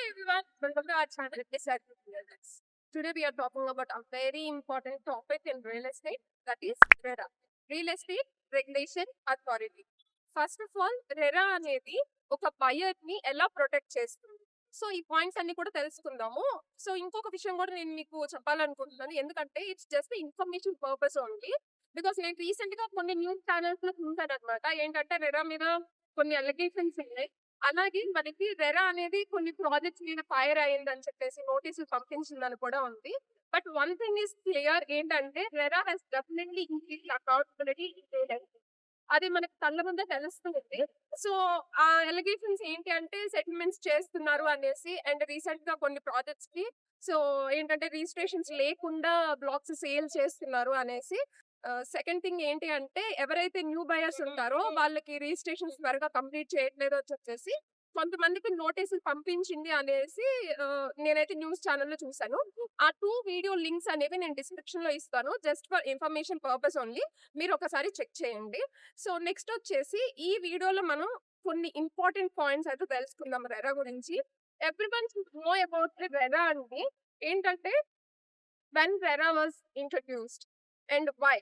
everyone, welcome to our channel. Today we are talking about a very important topic in real estate, that is RERA, Real Estate Regulation Authority. First of all RERA అనేది ఒక buyer ని ఎలా protect చేస్తుంది. So ఈ points అన్ని కూడా తెలుసుకుందాము. So ఇంకొక విషయం కూడా నేను మీకు చెప్పాలనుకుంటున్నాను, ఎందుకంటే it's just information purpose only. Because నేను రీసెంట్ గా కొన్ని న్యూస్ ఛానల్స్ లో చూసాను అనమాట. ఏంటంటే రెరా మీద కొన్ని అలిగేషన్స్ ఉన్నాయి. అలాగే మనకి రెరా అనేది కొన్ని ప్రాజెక్ట్స్ మీద ఫైర్ అయ్యిందని చెప్పేసి నోటీసులు పంపించిందని కూడా ఉంది. But one thing is clear, ఏంటంటే RERA has definitely increase accountability. అది మనకి కళ్ళ ముందే తెలుస్తుంది. సో ఆ ఎలిగేషన్స్ ఏంటి అంటే సెటిల్మెంట్స్ చేస్తున్నారు అనేసి, అండ్ రీసెంట్ గా కొన్ని ప్రాజెక్ట్స్ కి సో ఏంటంటే రిజిస్ట్రేషన్స్ లేకుండా బ్లాక్స్ సేల్ చేస్తున్నారు అనేసి. సెకండ్ థింగ్ ఏంటి అంటే ఎవరైతే న్యూ బయర్స్ ఉంటారో వాళ్ళకి రిజిస్ట్రేషన్స్ త్వరగా కంప్లీట్ చేయట్లేదు అని చెప్పేసి కొంతమందికి నోటీసులు పంపించింది అనేసి నేనైతే న్యూస్ ఛానల్లో చూసాను. ఆ 2 వీడియో లింక్స్ అనేవి నేను డిస్క్రిప్షన్ లో ఇస్తాను, just for information purpose only. మీరు ఒకసారి చెక్ చేయండి. సో నెక్స్ట్ వచ్చేసి ఈ వీడియోలో మనం కొన్ని ఇంపార్టెంట్ పాయింట్స్ అయితే తెలుసుకుందాం రెరా గురించి. Everyone should know about RERA అండి. ఏంటంటే when RERA was introduced and why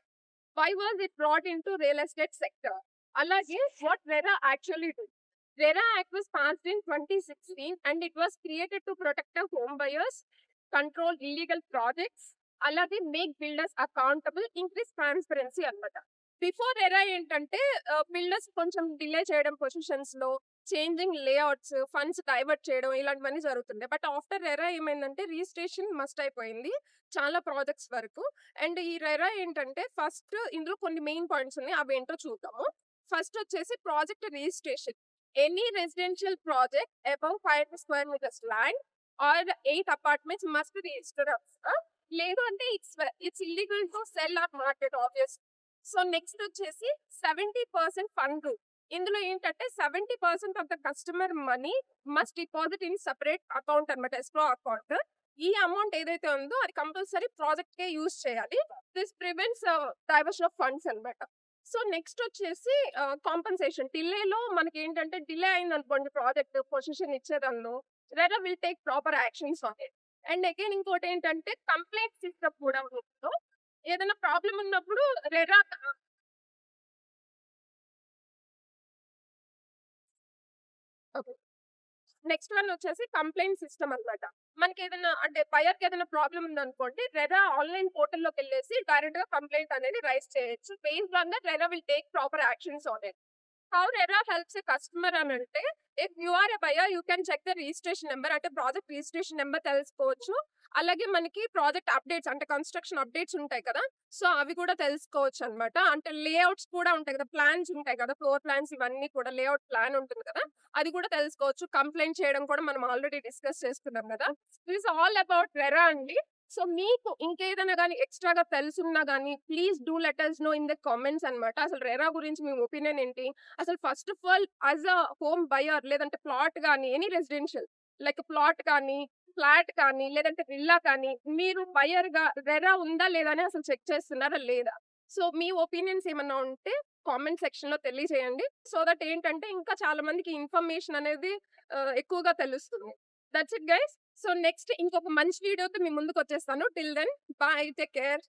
was it brought into real estate sector, alage what RERA actually do. RERA Act was passed in 2016 and it was created to protect the home buyers, control illegal projects, alage make builders accountable, increase transparency annamata. Before RERA ఏంటంటే builders కొంచెం delay చేయడం, positions లో changing layouts, funds divert చేయడం ఇలాంటివన్నీ జరుగుతుండే. But after RERA ఏమైందంటే registration must అయిపోయింది చాలా projects వరకు. అండ్ ఈ రెరా ఏంటంటే ఫస్ట్ ఇందులో కొన్ని మెయిన్ పాయింట్స్ ఉన్నాయి, అవి ఏంటో చూద్దాము. ఫస్ట్ వచ్చేసి project registration. Any residential project above 500 square meters land or 8 apartments must register. లేదు అంటే it's illegal to sell or market obvious. So next వచ్చేసి 70% ఫండ్ రూల్. ఇందులో ఏంటంటే 70% of the customer money must deposit in separate account అనమాట, escrow account. ఈ amount ఏదైతే ఉందో అది కంపల్సరీ ప్రాజెక్ట్ కే యూజ్ చేయాలి. This prevents diversion of funds అనమాట. సో నెక్స్ట్ వచ్చేసి కాంపన్సేషన్. డిలేలో మనకి ఏంటంటే డిలే అయింది అనుకోండి ప్రాజెక్ట్ పొజిషన్ ఇచ్చేదానిలో, RERA will take proper actions on it. And again ఇంకోటి ఏంటంటే కంప్లైంట్ సిస్టమ్ కూడా ఉంది. ఏదైనా ప్రాబ్లం ఉన్నప్పుడు రెరా నెక్స్ట్ వన్ వచ్చేసి కంప్లైంట్ సిస్టమ్ అనమాట. మనకి ఏదైనా అంటే బయర్కి ఏదైనా ప్రాబ్లం ఉందనుకోండి, రెరా ఆన్లైన్ పోర్టల్లోకి వెళ్ళేసి డైరెక్ట్ గా కంప్లైంట్ అనేది రైజ్ చేయొచ్చు. Based on that RERA will take proper actions on it. How RERA helps a customer అని అంటే, if you are a buyer you can check the registration number, అంటే ప్రాజెక్ట్ రిజిస్ట్రేషన్ నెంబర్ తెలుసుకోవచ్చు. అలాగే మనకి ప్రాజెక్ట్ అప్డేట్స్ అంటే construction updates ఉంటాయి కదా, so అవి కూడా తెలుసుకోవచ్చు అనమాట. అంటే లేఅవుట్స్ కూడా ఉంటాయి కదా, ప్లాన్స్ ఉంటాయి కదా, ఫ్లోర్ ప్లాన్స్ ఇవన్నీ కూడా, లేఅవుట్ ప్లాన్ ఉంటుంది కదా, అది కూడా తెలుసుకోవచ్చు. కంప్లైంట్ చేయడం కూడా మనం ఆల్రెడీ డిస్కస్ చేస్తున్నాం కదా. దిస్ ఆల్ అబౌట్ రెరా అండి. సో మీకు ఇంకేదైనా కానీ ఎక్స్ట్రాగా తెలుసున్నా కానీ please do let us know in the comments అనమాట. అసలు రెరా గురించి మీ ఒపీనియన్ ఏంటి? అసలు first of all as a home buyer, లేదంటే ప్లాట్ కానీ ఎనీ రెసిడెన్షియల్ లైక్ ప్లాట్ కానీ ఫ్లాట్ కానీ లేదంటే విల్లా కానీ, మీరు బయర్ గా రెరా ఉందా లేదా అని అసలు చెక్ చేస్తున్నారా లేదా? సో మీ ఒపీనియన్స్ ఏమన్నా ఉంటే కామెంట్ సెక్షన్ లో తెలియజేయండి. సో దట్ ఏంటంటే ఇంకా చాలా మందికి ఇన్ఫర్మేషన్ అనేది ఎక్కువగా తెలుస్తుంది. That's it guys. So next ఇంకొక మంచి వీడియోతో మీ ముందుకు వచ్చేస్తాను. Till then bye, take care.